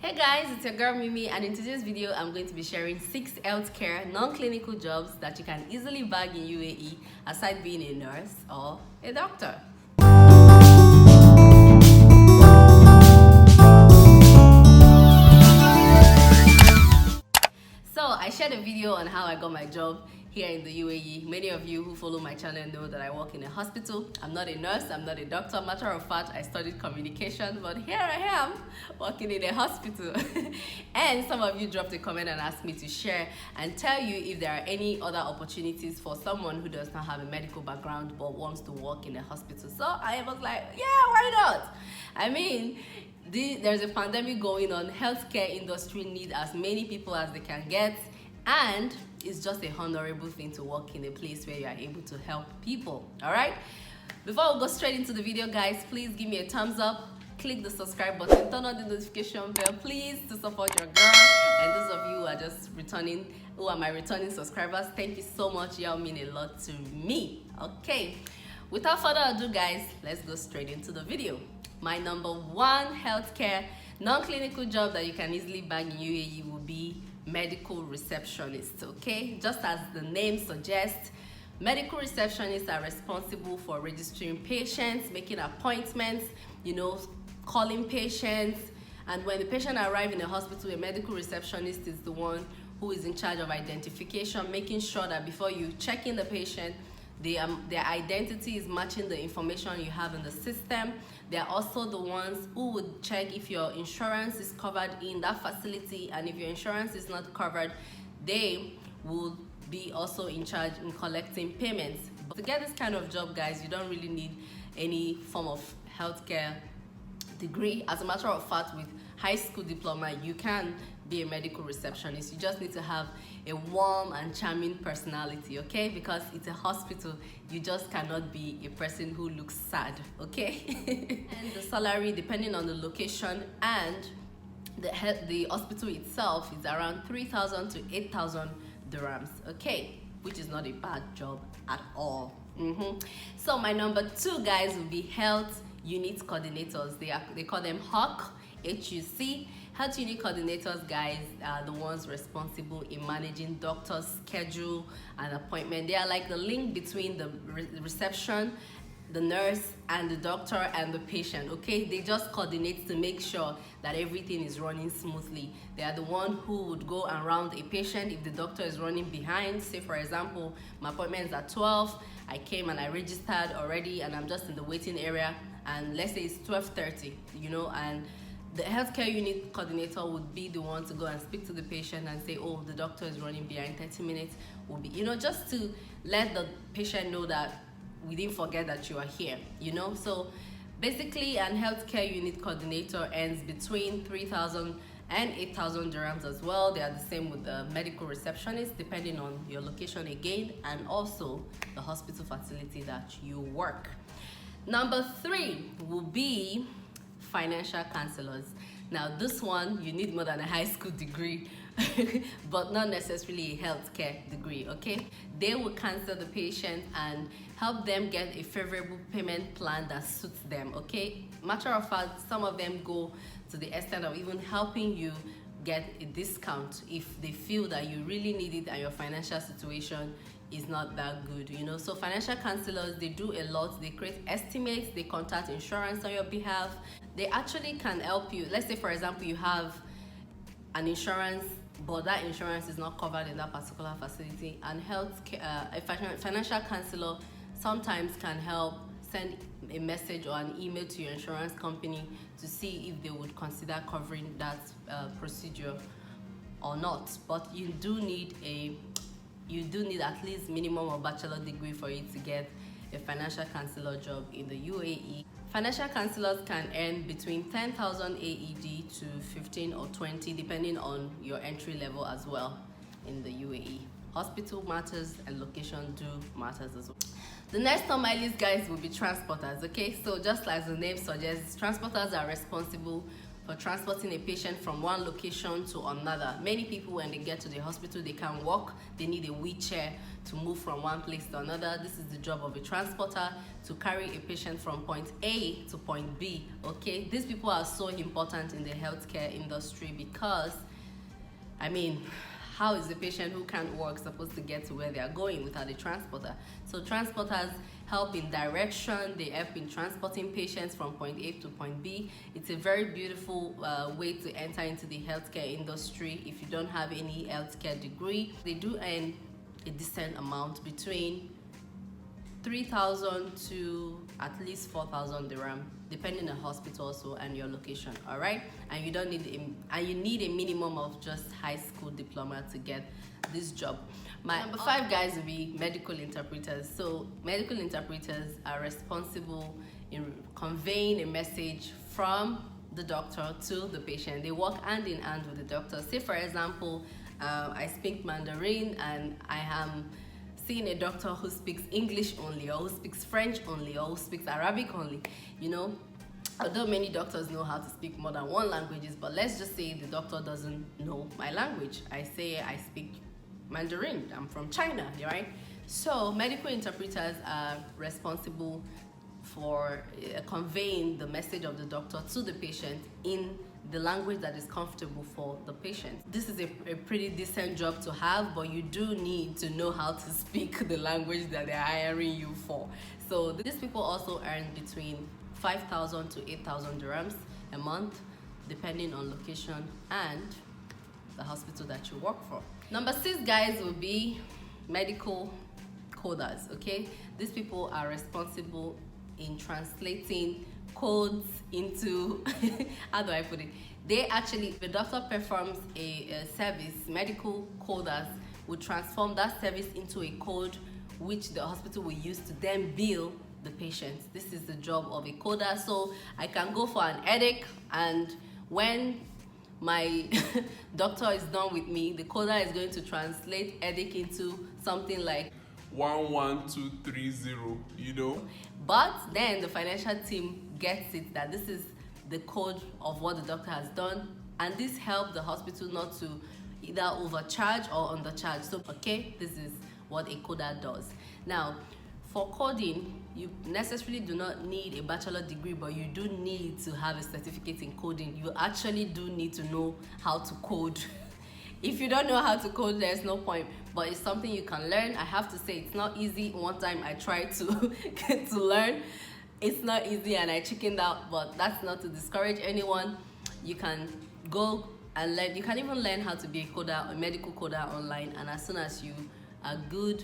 Hey guys, it's your girl Mimi, and in today's video I'm going to be sharing 6 healthcare non-clinical jobs that you can easily bag in UAE aside being a nurse or a doctor. So I shared a video on how I got my job here in the UAE. Many of you who follow my channel know that I work in a hospital. I'm not a nurse, I'm not a doctor. Matter of fact, I studied communication, but here I am working in a hospital. And some of you dropped a comment and asked me to share and tell you if there are any other opportunities for someone who does not have a medical background but wants to work in a hospital. So I was like, yeah, why not? I mean, there's a pandemic going on. Healthcare industry needs as many people as they can get, and it's just a honorable thing to work in a place where you are able to help people. All right, before we go straight into the video, guys, please give me a thumbs up, click the subscribe button, turn on the notification bell, please, to support your girl. And those of you who are just returning, who are my returning subscribers, thank you so much. Y'all mean a lot to me. Okay, without further ado, guys, let's go straight into the video. My number one healthcare non-clinical job that you can easily bag in UAE will be medical receptionist. Okay, just as the name suggests, medical receptionists are responsible for registering patients, making appointments, calling patients. And when the patient arrives in a hospital, a medical receptionist is the one who is in charge of identification, making sure that before you check in the patient, their identity is matching the information you have in the system. They are also the ones who would check if your insurance is covered in that facility, and if your insurance is not covered, they will be also in charge in collecting payments. But to get this kind of job, guys, you don't really need any form of healthcare degree. As a matter of fact, with high school diploma, you can be a medical receptionist. You just need to have a warm and charming personality, okay? Because it's a hospital, you just cannot be a person who looks sad, okay? And the salary, depending on the location and the hospital itself, is around 3,000 to 8,000 dirhams, okay? Which is not a bad job at all. So my number 2, guys, will be health unit coordinators. They call them HUC. Health unit coordinators, guys, are the ones responsible in managing doctors' schedule and appointment. They are like the link between the reception, the nurse, and the doctor and the patient, okay? They just coordinate to make sure that everything is running smoothly. They are the one who would go around a patient if the doctor is running behind. Say, for example, my appointment is at 12. I came and I registered already, and I'm just in the waiting area, and let's say it's 12:30, and the healthcare unit coordinator would be the one to go and speak to the patient and say, oh, the doctor is running behind, 30 minutes will be, just to let the patient know that we didn't forget that you are here, So basically, an healthcare unit coordinator earns between 3,000 and 8,000 dirhams as well. They are the same with the medical receptionist, depending on your location again, and also the hospital facility that you work. Number 3 will be financial counselors. Now this one, you need more than a high school degree, but not necessarily a healthcare degree, okay? They will counsel the patient and help them get a favorable payment plan that suits them, okay? Matter of fact, some of them go to the extent of even helping you get a discount if they feel that you really need it and your financial situation is not that good, So financial counselors, they do a lot. They create estimates, they contact insurance on your behalf. They actually can help you. Let's say, for example, you have an insurance, but that insurance is not covered in that particular facility, and a financial counselor sometimes can help send a message or an email to your insurance company to see if they would consider covering that procedure or not. But you do need at least minimum of bachelor degree for you to get a financial counselor job in the UAE. Financial counselors can earn between 10,000 AED to 15 or 20, depending on your entry level as well in the UAE. Hospital matters and location do matters as well. The next on my list, guys, will be transporters, okay? So just like the name suggests, transporters are responsible for transporting a patient from one location to another. Many people, when they get to the hospital, they can't walk. They need a wheelchair to move from one place to another. This is the job of a transporter, to carry a patient from point A to point B. Okay, these people are so important in the healthcare industry because, I mean, how is the patient who can't walk supposed to get to where they are going without a transporter? So transporters help in direction, they help in transporting patients from point A to point B. It's a very beautiful way to enter into the healthcare industry if you don't have any healthcare degree. They do earn a decent amount, between 3,000 to at least 4,000 dirham, depending on the hospital also and your location. All right, and you don't need you need a minimum of just high school diploma to get this job. My number 5, guys, will be medical interpreters. So medical interpreters are responsible in conveying a message from the doctor to the patient. They work hand in hand with the doctor. Say for example, I speak Mandarin and I am seeing a doctor who speaks English only, or who speaks French only, or who speaks Arabic only, you know. Although many doctors know how to speak more than one languages, but let's just say the doctor doesn't know my language. I say I speak Mandarin, I'm from China, right? So medical interpreters are responsible for conveying the message of the doctor to the patient in the language that is comfortable for the patient. This is a pretty decent job to have, but you do need to know how to speak the language that they're hiring you for. So these people also earn between 5,000 to 8,000 dirhams a month, depending on location and the hospital that you work for. Number 6, guys, will be medical coders. Okay, these people are responsible in translating codes into how do I put it? They actually, the doctor performs a service, medical coders will transform that service into a code which the hospital will use to then bill the patients. This is the job of a coder. So I can go for an headache, and when my doctor is done with me, the coder is going to translate headache into something like 11230, you know. But then the financial team gets it that this is the code of what the doctor has done, and this helps the hospital not to either overcharge or undercharge. So okay, this is what a coder does. Now, for coding, you necessarily do not need a bachelor degree, but you do need to have a certificate in coding. You actually do need to know how to code. If you don't know how to code, there's no point, but it's something you can learn. I have to say, it's not easy. One time I tried to get to learn. It's not easy and I chickened out, but that's not to discourage anyone. You can go and learn. You can even learn how to be a coder, a medical coder online, and as soon as you are good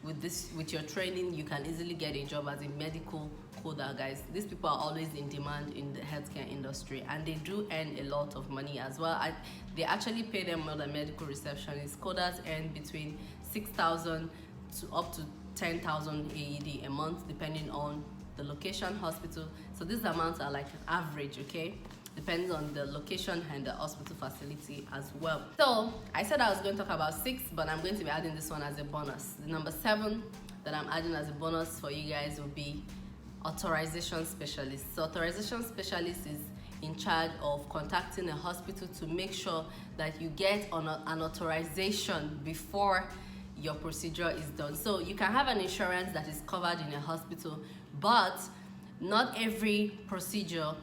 with your training, you can easily get a job as a medical coder, guys. These people are always in demand in the healthcare industry, and they do earn a lot of money as well. They actually pay them more than medical receptionists. Coders earn between 6,000 to up to 10,000 AED a month, depending on the location, hospital. So these amounts are like an average, okay? Depends on the location and the hospital facility as well. So I said I was going to talk about 6, but I'm going to be adding this one as a bonus. The number 7 that I'm adding as a bonus for you guys will be Authorization Specialist. So Authorization Specialist is in charge of contacting a hospital to make sure that you get an authorization before your procedure is done. So you can have an insurance that is covered in a hospital, but not every procedure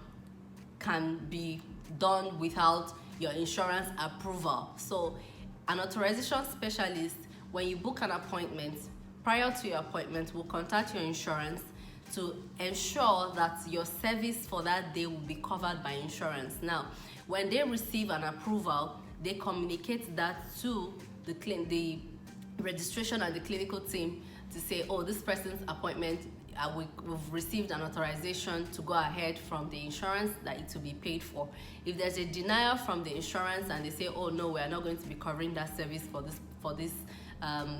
can be done without your insurance approval. So an authorization specialist, when you book an appointment, prior to your appointment, will contact your insurance to ensure that your service for that day will be covered by insurance. Now, when they receive an approval, they communicate that to the registration and the clinical team to say, oh, this person's appointment, we've received an authorization to go ahead from the insurance that it will be paid for. If there's a denial from the insurance and they say, oh no, we are not going to be covering that service for this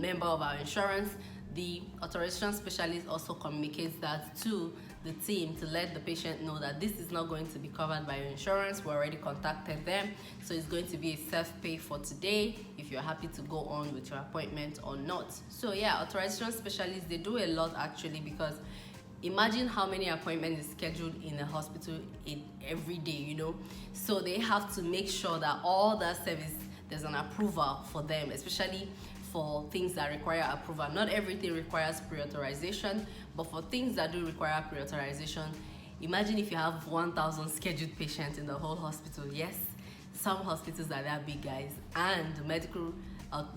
member of our insurance, the authorization specialist also communicates that to the team to let the patient know that this is not going to be covered by your insurance. We already contacted them, so it's going to be a self-pay for today if you're happy to go on with your appointment or not. So yeah, authorization specialists, they do a lot actually, because imagine how many appointments is scheduled in a hospital every day, you know. So they have to make sure that all that service, there's an approval for them, especially for things that require approval. Not everything requires pre-authorization, but for things that do require pre-authorization, imagine if you have 1,000 scheduled patients in the whole hospital. Yes, some hospitals are that big, guys, and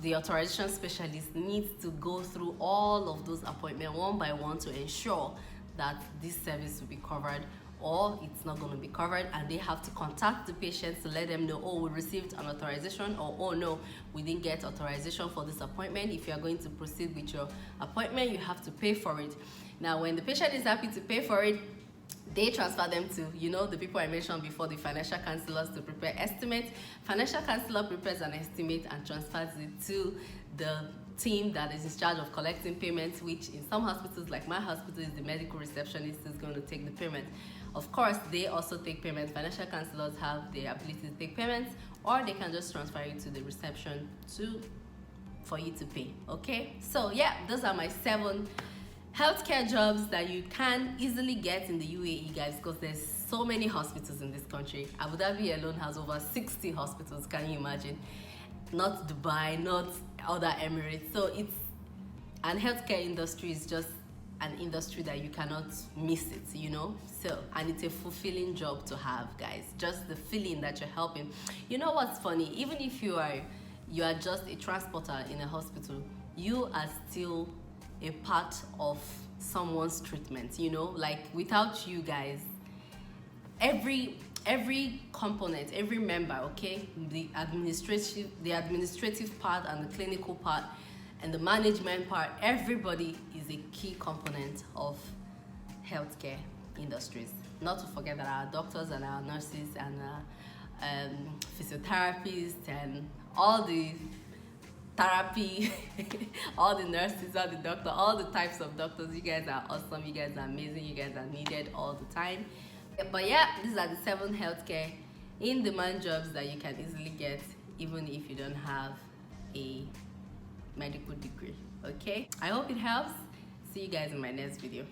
the authorization specialist needs to go through all of those appointments one by one to ensure that this service will be covered or it's not going to be covered, and they have to contact the patients to let them know, oh, we received an authorization, or oh no, we didn't get authorization for this appointment. If you are going to proceed with your appointment, you have to pay for it. Now when the patient is happy to pay for it, they transfer them to, you know, the people I mentioned before, the financial counselors, to prepare estimates. Financial counselor prepares an estimate and transfers it to the team that is in charge of collecting payments, which in some hospitals, like my hospital, is the medical receptionist who's going to take the payment. Of course, they also take payments. Financial counselors have the ability to take payments, or they can just transfer you to the reception for you to pay. Okay, so yeah, those are my 7 healthcare jobs that you can easily get in the UAE, guys, because there's so many hospitals in this country. Abu Dhabi alone has over 60 hospitals. Can you imagine? Not Dubai, not other Emirates. So and healthcare industry is just an industry that you cannot miss it, you know. So, and it's a fulfilling job to have, guys. Just the feeling that you're helping. You know what's funny? Even if you are just a transporter in a hospital, you are still a part of someone's treatment, you know. Like, without you guys, every component, every member, okay, the administrative part and the clinical part and the management part, everybody is a key component of healthcare industries. Not to forget that our doctors and our nurses and physiotherapists and all the therapy, all the nurses, all the doctors, all the types of doctors, you guys are awesome, you guys are amazing, you guys are needed all the time. But yeah, these are the 7 healthcare in-demand jobs that you can easily get even if you don't have a medical degree. Okay, I hope it helps. See you guys in my next video.